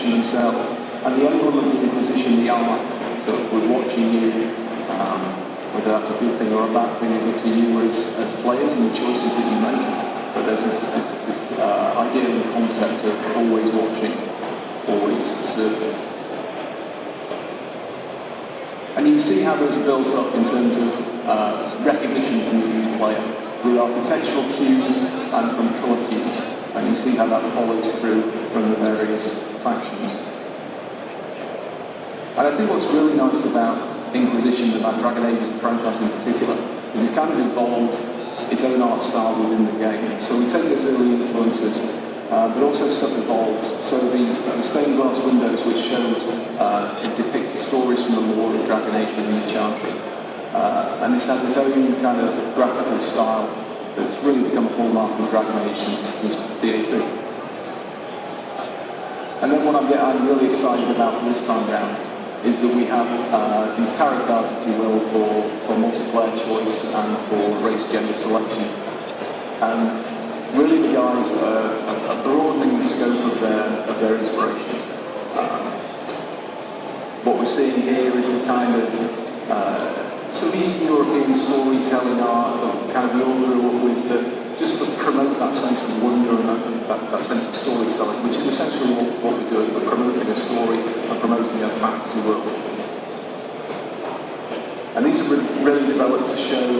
Inquisition themselves, and the emblem of the Inquisition, the eye. So we're watching you. Whether that's a good thing or a bad thing is up to you as players and the choices that you make. But there's this idea and concept of always watching, always serving. And you can see how those are built up in terms of recognition from you as the player, with architectural cues and from colour cues. And you see how that follows through from the various factions. And I think what's really nice about Inquisition, about Dragon Age as a franchise in particular, is it's kind of evolved its own art style within the game. So we take those early influences, but also stuff evolves. So the stained glass windows, which shows, it depicts stories from the lore of Dragon Age within EnchaJini. And this has its own kind of graphical style that's really become a hallmark of Dragon Age since DA2. And then what I'm really excited about for this time round is that we have these tarot cards, if you will, for multiplayer choice and for race gender selection. And really the guys are broadening the scope of their inspirations. What we're seeing here is a kind of some Eastern European storytelling art that kind of we all grew up with that just sort of promote that sense of wonder and that sense of storytelling, which is essentially what we're doing. We're promoting a story and promoting a fantasy world. And these are really developed to show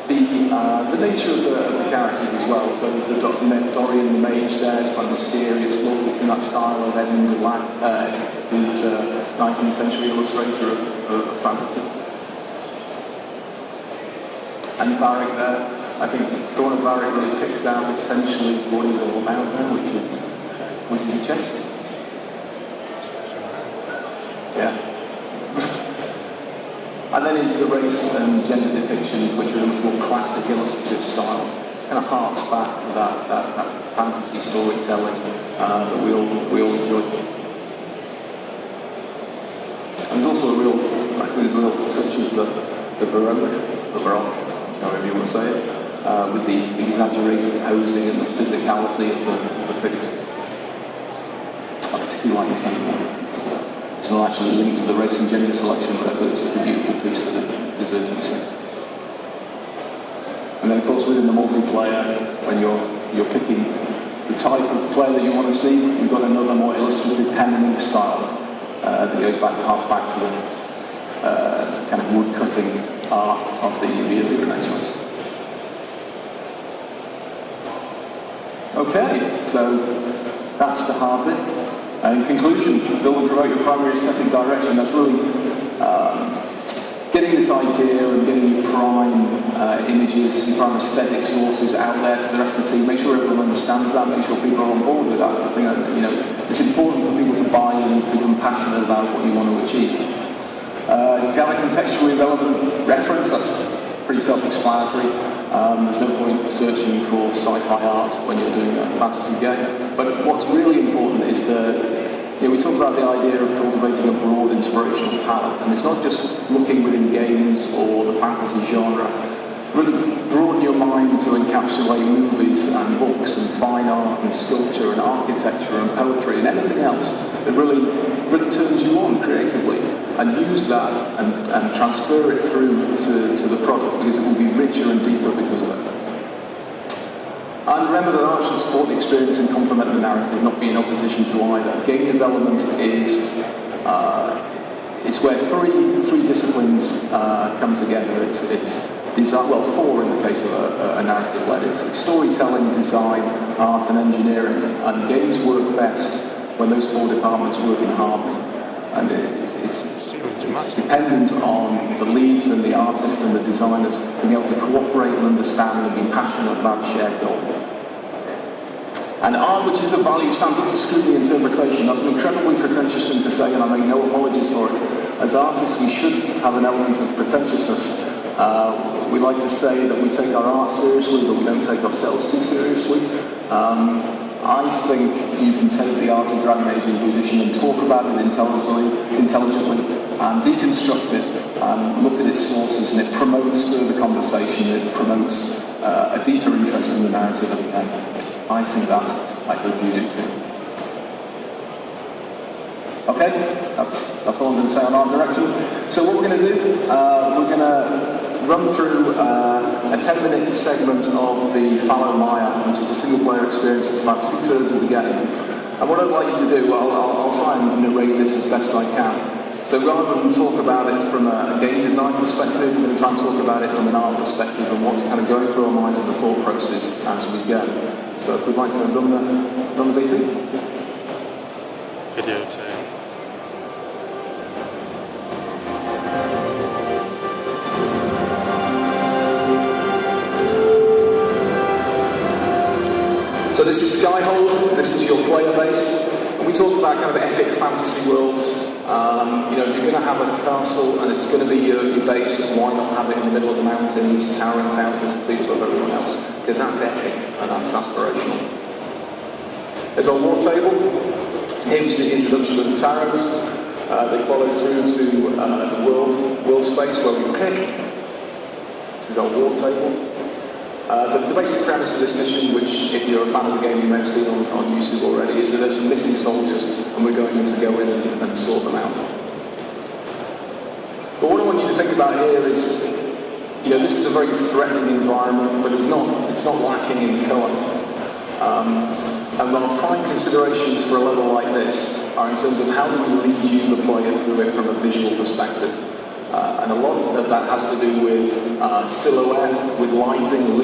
the nature of the characters as well. So the Dorian, the mage there, is quite a mysterious look. It's in that style of Edmund Lack, who's a 19th century illustrator of fantasy. And Varric there, I think Dawn of Varric really picks out essentially what he's all about there, which is a chest. Yeah. And then into the race and gender depictions, which are a much more classic illustrative style. Kind of harks back to that fantasy storytelling that we all enjoy. And there's also a real touch of the Baroque, however you want to say it, with the exaggerated posing and the physicality of the figures. I particularly like the centre one. It's not actually linked to the race and gender selection, but I thought it was such a beautiful piece that it deserved to be seen. And then of course within the multiplayer, when you're picking the type of player that you want to see, you've got another more illustrative pen and ink style that harks back to the kind of wood-cutting art of the early Renaissance. Okay, so that's the hard bit. In conclusion, build and promote your primary aesthetic direction. That's really getting this idea and getting your prime images, your prime aesthetic sources out there to the rest of the team. Make sure everyone understands that. Make sure people are on board with that. I think it's important for people to buy in and to become passionate about what you want to achieve. Gather contextually relevant reference. That's pretty self-explanatory. There's no point searching for sci-fi art when you're doing a fantasy game. But what's really important is we talk about the idea of cultivating a broad inspirational palette, and it's not just looking within games or the fantasy genre. Really broaden your mind to encapsulate movies and books and fine art and sculpture and architecture and poetry and anything else that really turns you on creatively, and use that and transfer it through to the product, because it will be richer and deeper because of it. And remember that art should support the experience and complement the narrative, not be in opposition to either. Game development is it's where three disciplines come together. It's design, well, four in the case of a narrative-led. It's storytelling, design, art, and engineering. And games work best when those four departments work in harmony. And it's dependent on the leads and the artists and the designers being able to cooperate and understand and be passionate about a shared goal. And art, which is a value, stands up to scrutiny and interpretation. That's an incredibly pretentious thing to say, and I make no apologies for it. As artists, we should have an element of pretentiousness. We like to say that we take our art seriously, but we don't take ourselves too seriously. I think you can take the art of Dragon Age Inquisition and talk about it intelligently and deconstruct it and look at its sources, and it promotes further conversation, it promotes a deeper interest in the narrative of the game. I think that, I hope you do too. Okay, that's all I'm going to say on art direction. So what we're going to do, we're going to run through a 10-minute segment of the Fallow Maya, which is a single-player experience that's about 2/3 of the game. And what I'd like you to do, I'll try and narrate this as best I can. So rather than talk about it from a game design perspective, we're going to try and talk about it from an art perspective and what's kind of going through our minds and the thought process as we go. So if we'd like to run the BT. Video too. So this is Skyhold, this is your player base, and we talked about kind of epic fantasy worlds. You know, if you're going to have a castle and it's going to be your base, why not have it in the middle of the mountains, towering thousands of feet above everyone else? Because that's epic and that's aspirational. There's our war table. Here we see the introduction of the tarots. They follow through to the world space where we pick. This is our war table. The basic premise of this mission, which if you're a fan of the game you may have seen on YouTube already, is that there's some missing soldiers and we're going to go in and sort them out. But what I want you to think about here is, you know, this is a very threatening environment, but it's not lacking in colour. And our prime considerations for a level like this are in terms of how do we lead you, the player, through it from a visual perspective. And a lot of that has to do with silhouette, with lighting,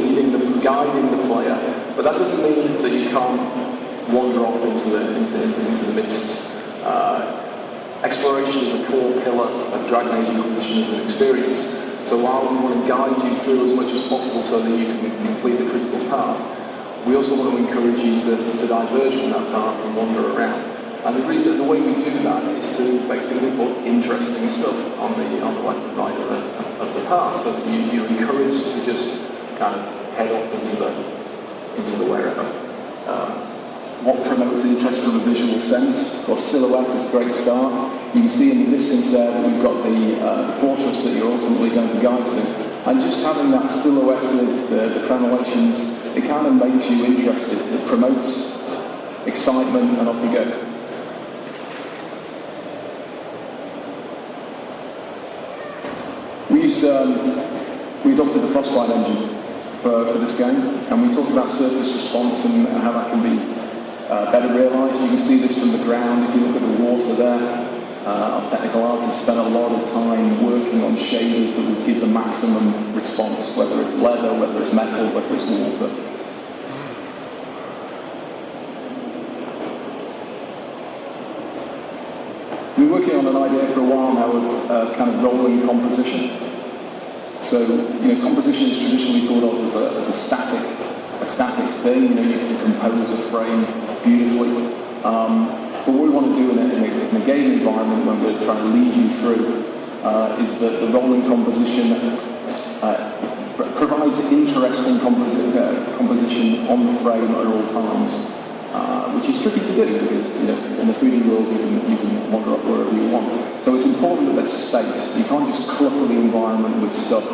guiding the player. But that doesn't mean that you can't wander off into the midst. Exploration is a core pillar of Dragon Age Inquisition as an experience. So while we want to guide you through as much as possible so that you can complete the critical path, we also want to encourage you to diverge from that path and wander around. And the way we do that is to basically put interesting stuff on the left and right of the path, so that you're encouraged to just kind of head off into the wherever. What promotes interest from a visual sense? Well, silhouette is a great start. You can see in the distance there that we've got the fortress that you're ultimately going to guide to. And just having that silhouetted, the crenellations, it kind of makes you interested. It promotes excitement, and off you go. We adopted the Frostbite engine for this game, and we talked about surface response and how that can be better realised. You can see this from the ground. If you look at the water there, our technical artists spent a lot of time working on shaders that would give the maximum response, whether it's leather, whether it's metal, whether it's water. We've been working on an idea for a while now of kind of rolling composition. So, you know, composition is traditionally thought of as a static thing. You know, you can compose a frame beautifully. But what we want to do in a game environment when we're trying to lead you through is that the rolling composition provides interesting composition on the frame at all times, which is tricky to do because, you know, in the 3D world you can wander off wherever you want. So it's important that there's space. You can't just clutter the environment with stuff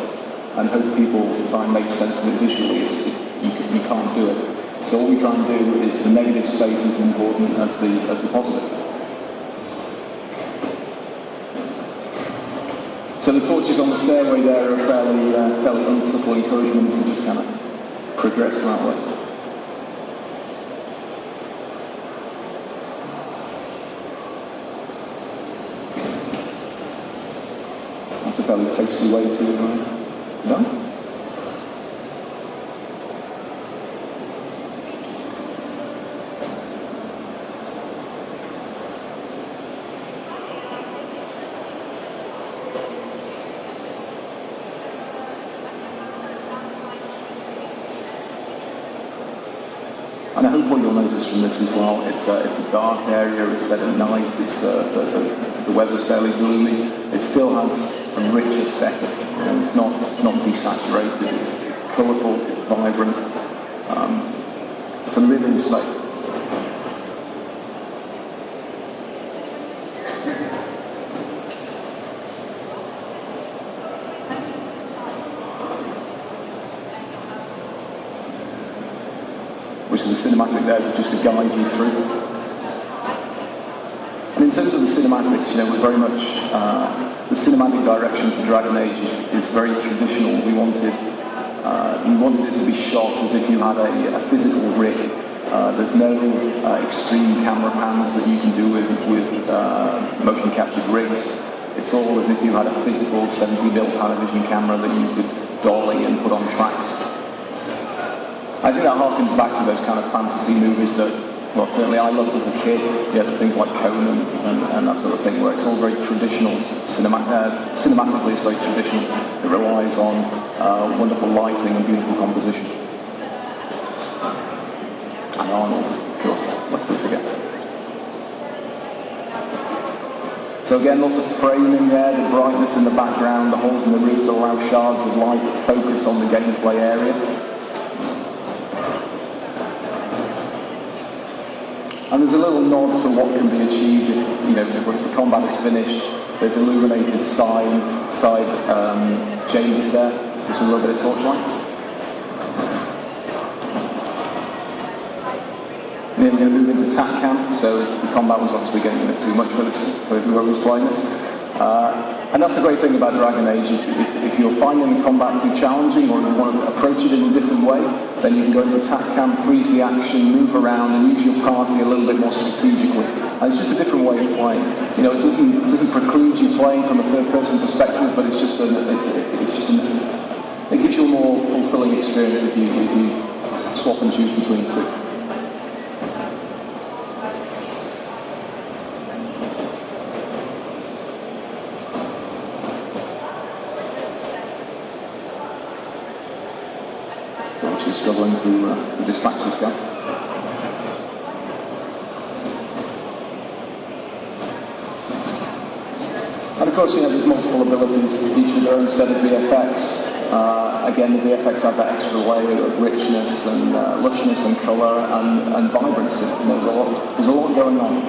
and hope people try and make sense of it visually. You can't do it. So what we try and do is the negative space is important as the positive. So the torches on the stairway there are a fairly unsubtle encouragement to just kind of progress that way. That's a fairly toasty way to done. And I hope what you'll notice from this as well, it's a dark area, it's set at night, the weather's fairly gloomy. It still has a rich aesthetic. You know, it's not desaturated, it's colourful, it's vibrant. It's a living space. Which is the cinematic there, just to guide you through. And in terms of the cinematics, we're very much, the cinematic direction for Dragon Age is very traditional. We wanted it to be shot as if you had a physical rig. There's no extreme camera pans that you can do with motion captured rigs. It's all as if you had a physical 70mm Panavision camera that you could dolly and put on tracks. I think that harkens back to those kind of fantasy movies that, well, certainly I loved as a kid. Things like Conan and that sort of thing, where it's all very traditional. Cinematically, it's very traditional. It relies on wonderful lighting and beautiful composition. And Arnold, of course, lest we forget. So again, lots of framing there, the brightness in the background, the holes in the roof that allow shards of light that focus on the gameplay area. And there's a little nod to what can be achieved if, once the combat is finished. There's illuminated side chambers there, just with a little bit of torchlight. And then we're going to move into TAC-CAM, so the combat was obviously getting a bit too much for whoever was playing this. And that's the great thing about Dragon Age. If you're finding the combat too challenging, or you want to approach it in a different way, then you can go into TAC-CAM, freeze the action, move around, and use your party a little bit more strategically. And it's just a different way of playing. It doesn't preclude you playing from a third-person perspective, but it gives you a more fulfilling experience if you swap and choose between the two. So obviously struggling to dispatch this guy. And of course, there's multiple abilities, each with their own set of VFX. Again, the VFX have that extra layer of richness and lushness and colour and vibrancy. There's a lot going on.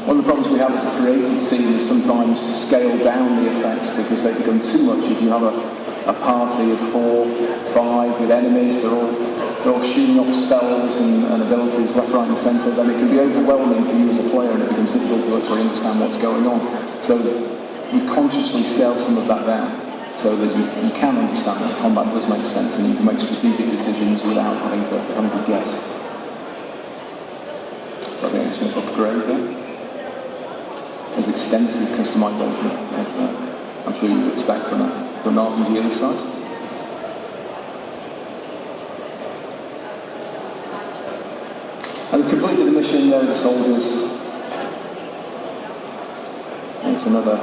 One of the problems we have as a creative team is sometimes to scale down the effects because they become too much. If you have a party of 4, 5 with enemies, they're all shooting off spells and abilities left, right and centre, then it can be overwhelming for you as a player and it becomes difficult to actually understand what's going on. So we've consciously scaled some of that down so that you can understand that combat does make sense and you can make strategic decisions without having to guess. So I think I'm just going to upgrade there. There's extensive customization, as I'm sure you'd expect from an RPG of this size. And they've completed the mission there, the soldiers. And it's another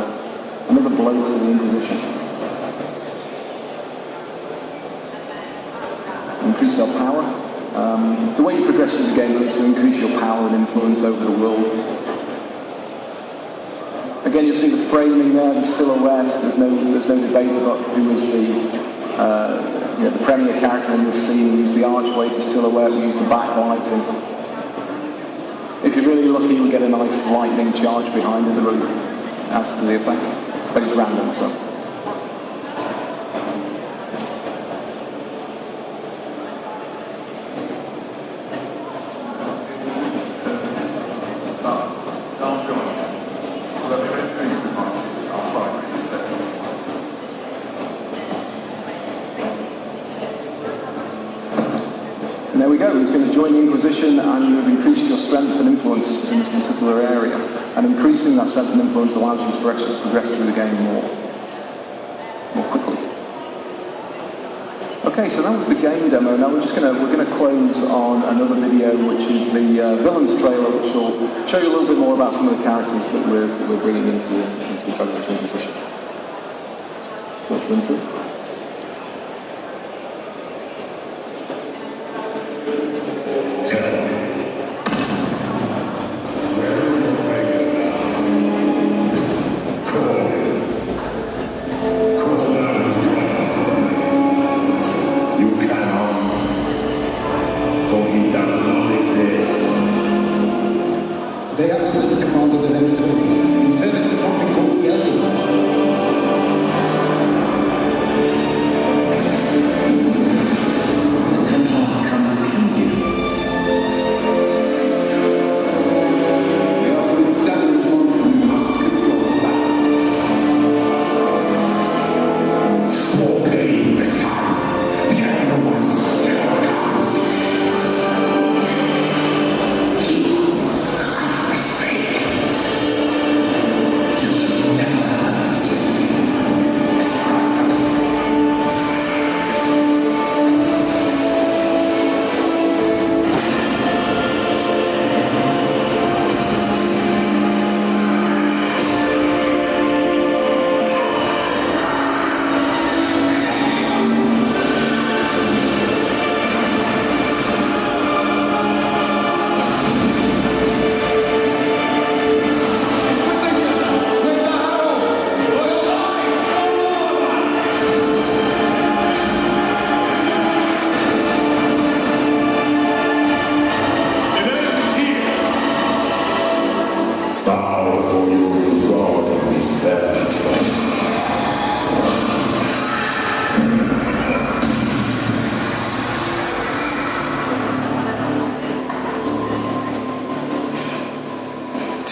blow for the Inquisition. Increased our power. The way you progress through the game is to increase your power and influence over the world. Again, you'll see the framing there, the silhouette. There's no debate about who was the premier character in this scene. We use the archway to silhouette. We use the backlighting. If you're really lucky, you'll get a nice lightning charge behind it that really adds to the effect. But it's random, so. And there we go, he's going to join the Inquisition and you have increased your strength and influence in this particular area. And increasing that strength and influence allows you to progress through the game more quickly. Okay, so that was the game demo. Now we're going to close on another video, which is the villains trailer, which will show you a little bit more about some of the characters that we're bringing into the Dragon Age Inquisition. So let's run through. They are under the command of the EnchaJini in service to something called the Elder.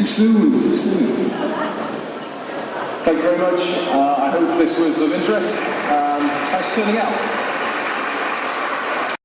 Too soon, too soon. Thank you very much. I hope this was of interest. Thanks for turning out.